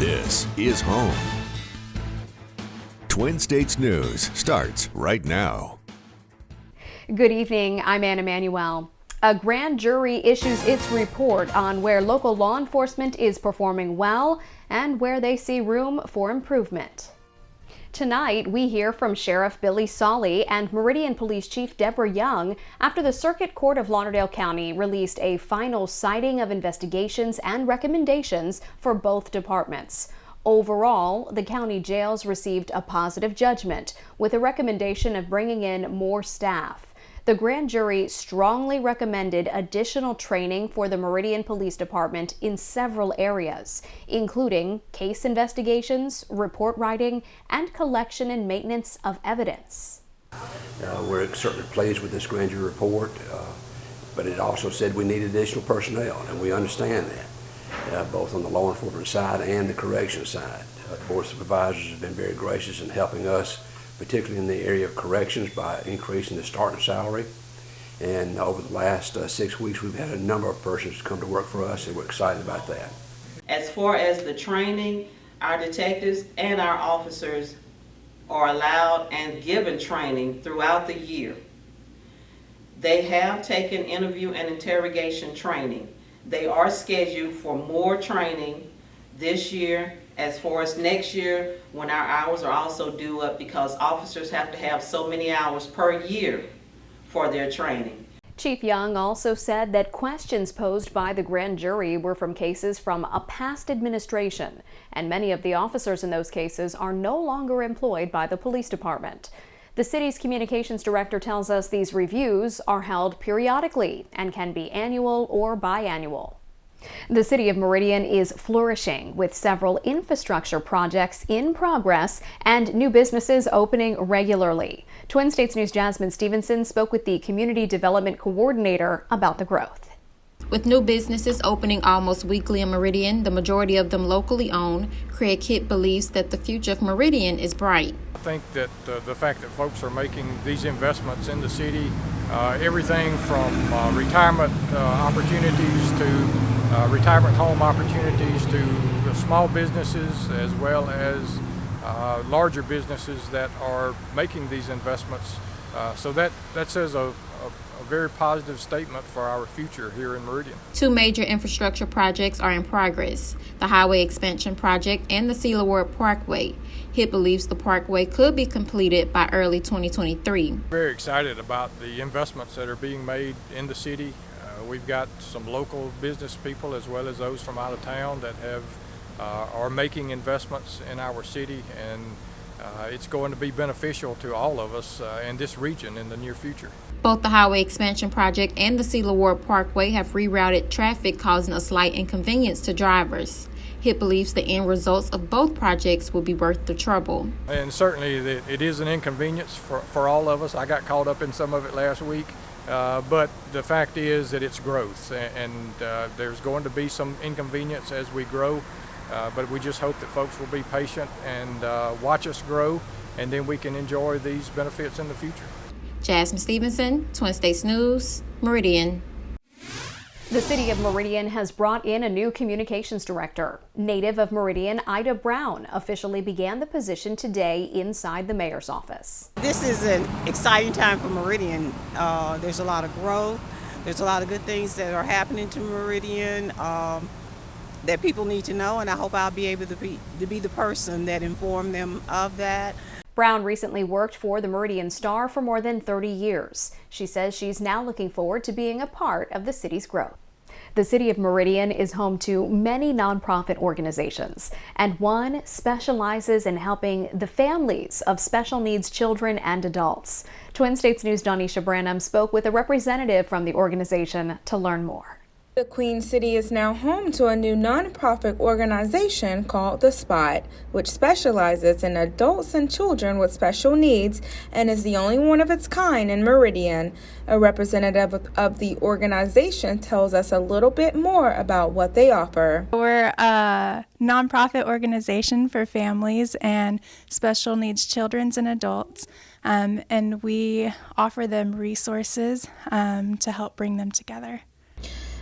This is home. Twin States News starts right now. Good evening, I'm Anna Manuel. A grand jury issues its report on where local law enforcement is performing well and where they see room for improvement. Tonight, we hear from Sheriff Billy Solly and Meridian Police Chief Deborah Young after the Circuit Court of Lauderdale County released a final citing of investigations and recommendations for both departments. Overall, the county jails received a positive judgment with a recommendation of bringing in more staff. The grand jury strongly recommended additional training for the Meridian Police Department in several areas, including case investigations, report writing, and collection and maintenance of evidence. We're certainly pleased with this grand jury report, but it also said we need additional personnel, and we understand that, both on the law enforcement side and the corrections side. The Board of Supervisors has been very gracious in helping us, particularly in the area of corrections, by increasing the starting salary. And over the last 6 weeks, we've had a number of persons come to work for us, and we're excited about that. As far as the training, our detectives and our officers are allowed and given training throughout the year. They have taken interview and interrogation training. They are scheduled for more training this year. As far as next year, when our hours are also due up, because officers have to have so many hours per year for their training. Chief Young also said that questions posed by the grand jury were from cases from a past administration, and many of the officers in those cases are no longer employed by the police department. The city's communications director tells us these reviews are held periodically and can be annual or biannual. The city of Meridian is flourishing with several infrastructure projects in progress and new businesses opening regularly. Twin States News' Jasmine Stevenson spoke with the Community Development Coordinator about the growth. With new businesses opening almost weekly in Meridian, the majority of them locally owned, Craig Hitt believes that the future of Meridian is bright. I think that the fact that folks are making these investments in the city, everything from retirement opportunities to retirement home opportunities to the small businesses as well as larger businesses that are making these investments. So that says a very positive statement for our future here in Meridian. Two major infrastructure projects are in progress, the Highway Expansion Project and the Cedar Ward Parkway. Hitt believes the parkway could be completed by early 2023. Very excited about the investments that are being made in the city. We've got some local business people as well as those from out of town that are making investments in our city, and it's going to be beneficial to all of us in this region in the near future. Both the Highway Expansion Project and the Cedar Ward Parkway have rerouted traffic, causing a slight inconvenience to drivers. Hitt believes the end results of both projects will be worth the trouble. And certainly it is an inconvenience for all of us. I got caught up in some of it last week. But the fact is that it's growth, and there's going to be some inconvenience as we grow, but we just hope that folks will be patient and watch us grow, and then we can enjoy these benefits in the future. Jasmine Stevenson, Twin States News, Meridian. The city of Meridian has brought in a new communications director. Native of Meridian, Ida Brown officially began the position today inside the mayor's office. This is an exciting time for Meridian. There's a lot of growth. There's a lot of good things that are happening to Meridian that people need to know, and I hope I'll be able to be the person that inform them of that. Brown recently worked for the Meridian Star for more than 30 years. She says she's now looking forward to being a part of the city's growth. The city of Meridian is home to many nonprofit organizations, and one specializes in helping the families of special needs children and adults. Twin States News' Donisha Branham spoke with a representative from the organization to learn more. The Queen City is now home to a new nonprofit organization called The Spot, which specializes in adults and children with special needs and is the only one of its kind in Meridian. A representative of the organization tells us a little bit more about what they offer. We're a nonprofit organization for families and special needs children and adults, and we offer them resources to help bring them together.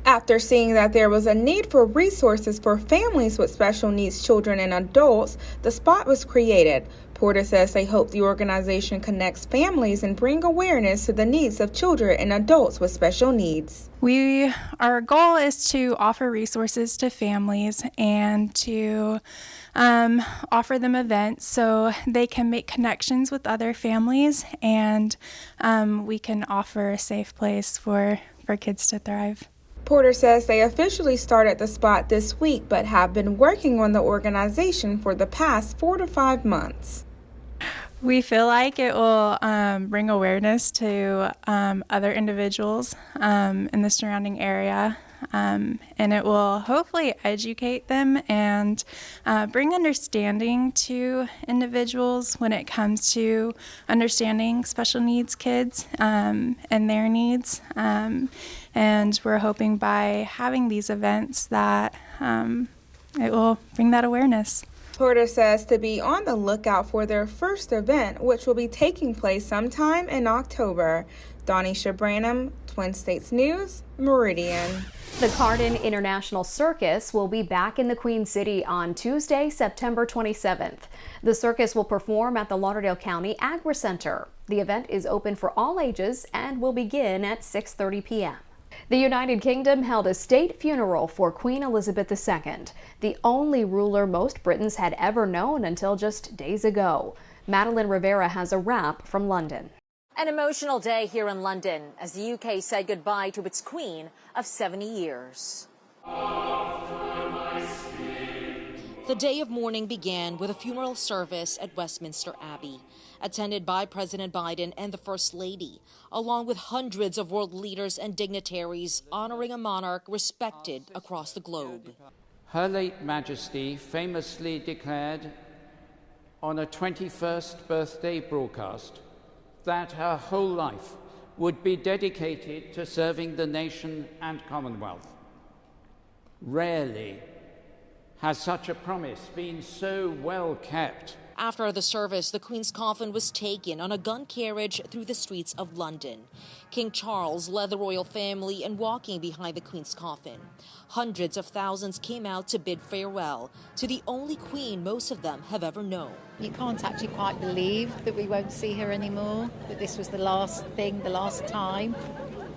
After seeing that there was a need for resources for families with special needs children and adults, the spot was created. Porter says they hope the organization connects families and bring awareness to the needs of children and adults with special needs. Our goal is to offer resources to families and to offer them events so they can make connections with other families, and we can offer a safe place for kids to thrive. Porter says they officially started the spot this week, but have been working on the organization for the past 4 to 5 months. We feel like it will bring awareness to other individuals in the surrounding area, and it will hopefully educate them and bring understanding to individuals when it comes to understanding special needs kids and their needs. And we're hoping by having these events that it will bring that awareness. Porter says to be on the lookout for their first event, which will be taking place sometime in October. Donisha Branham, Twin States News, Meridian. The Cardin International Circus will be back in the Queen City on Tuesday, September 27th. The circus will perform at the Lauderdale County Agri Center. The event is open for all ages and will begin at 6:30 p.m. The United Kingdom held a state funeral for Queen Elizabeth II, the only ruler most Britons had ever known until just days ago. Madeline Rivera has a wrap from London. An emotional day here in London as the UK said goodbye to its queen of 70 years. The day of mourning began with a funeral service at Westminster Abbey, attended by President Biden and the First Lady, along with hundreds of world leaders and dignitaries honoring a monarch respected across the globe. Her late Majesty famously declared on her 21st birthday broadcast that her whole life would be dedicated to serving the nation and Commonwealth. Rarely has such a promise been so well kept. After the service, the Queen's coffin was taken on a gun carriage through the streets of London. King Charles led the royal family in walking behind the Queen's coffin. Hundreds of thousands came out to bid farewell to the only Queen most of them have ever known. You can't actually quite believe that we won't see her anymore, that this was the last thing, the last time.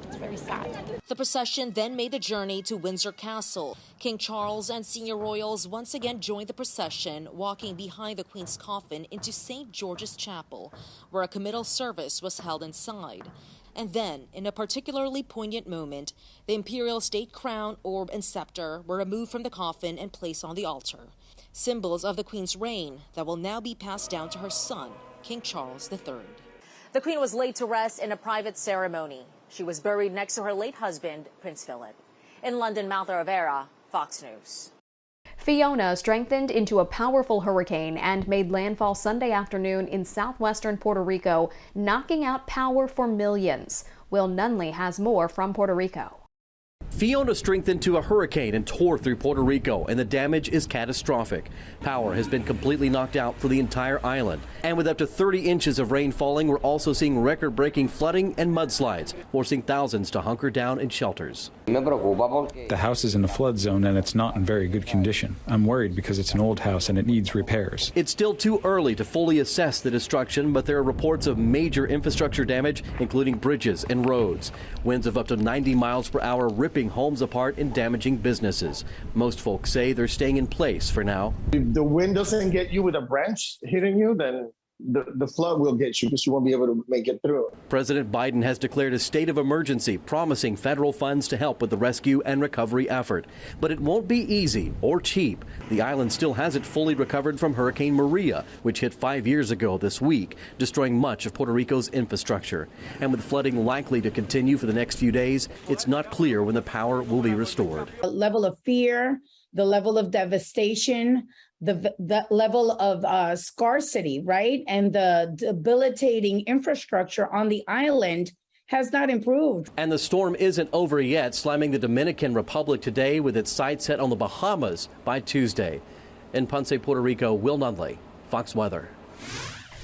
It's very sad. The procession then made the journey to Windsor Castle. King Charles and senior royals once again joined the procession, walking behind the Queen's coffin into St. George's Chapel, where a committal service was held inside. And then, in a particularly poignant moment, the imperial state crown, orb, and scepter were removed from the coffin and placed on the altar, symbols of the Queen's reign that will now be passed down to her son, King Charles III. The Queen was laid to rest in a private ceremony. She was buried next to her late husband, Prince Philip. In London, Martha Rivera, Fox News. Fiona strengthened into a powerful hurricane and made landfall Sunday afternoon in southwestern Puerto Rico, knocking out power for millions. Will Nunley has more from Puerto Rico. Fiona strengthened to a hurricane and tore through Puerto Rico, and the damage is catastrophic. Power has been completely knocked out for the entire island. And with up to 30 inches of rain falling, we're also seeing record-breaking flooding and mudslides, forcing thousands to hunker down in shelters. The house is in a flood zone and it's not in very good condition. I'm worried because it's an old house and it needs repairs. It's still too early to fully assess the destruction, but there are reports of major infrastructure damage, including bridges and roads. Winds of up to 90 miles per hour ripping homes apart and damaging businesses. Most folks say they're staying in place for now. If the wind doesn't get you with a branch hitting you, then the flood will get you because you won't be able to make it through. President Biden has declared a state of emergency, promising federal funds to help with the rescue and recovery effort. But it won't be easy or cheap. The island still hasn't fully recovered from Hurricane Maria, which hit 5 years ago this week, destroying much of Puerto Rico's infrastructure. And with flooding likely to continue for the next few days, it's not clear when the power will be restored. The level of fear, the level of devastation, the level of scarcity, right? And the debilitating infrastructure on the island has not improved. And the storm isn't over yet, slamming the Dominican Republic today with its sights set on the Bahamas by Tuesday. In Ponce, Puerto Rico, Will Nunley, Fox Weather.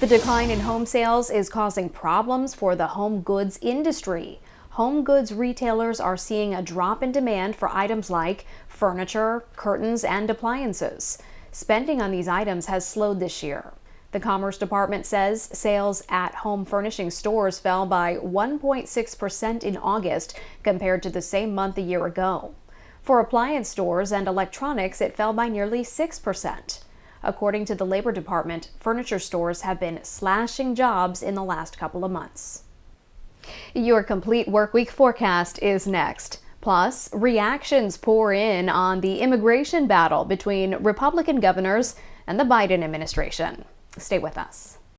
The decline in home sales is causing problems for the home goods industry. home goods retailers are seeing a drop in demand for items like furniture, curtains, and appliances. Spending on these items has slowed this year. The Commerce Department says sales at home furnishing stores fell by 1.6% in August compared to the same month a year ago. For appliance stores and electronics, it fell by nearly 6%. According to the Labor Department, furniture stores have been slashing jobs in the last couple of months. Your complete workweek forecast is next. Plus, reactions pour in on the immigration battle between Republican governors and the Biden administration. Stay with us.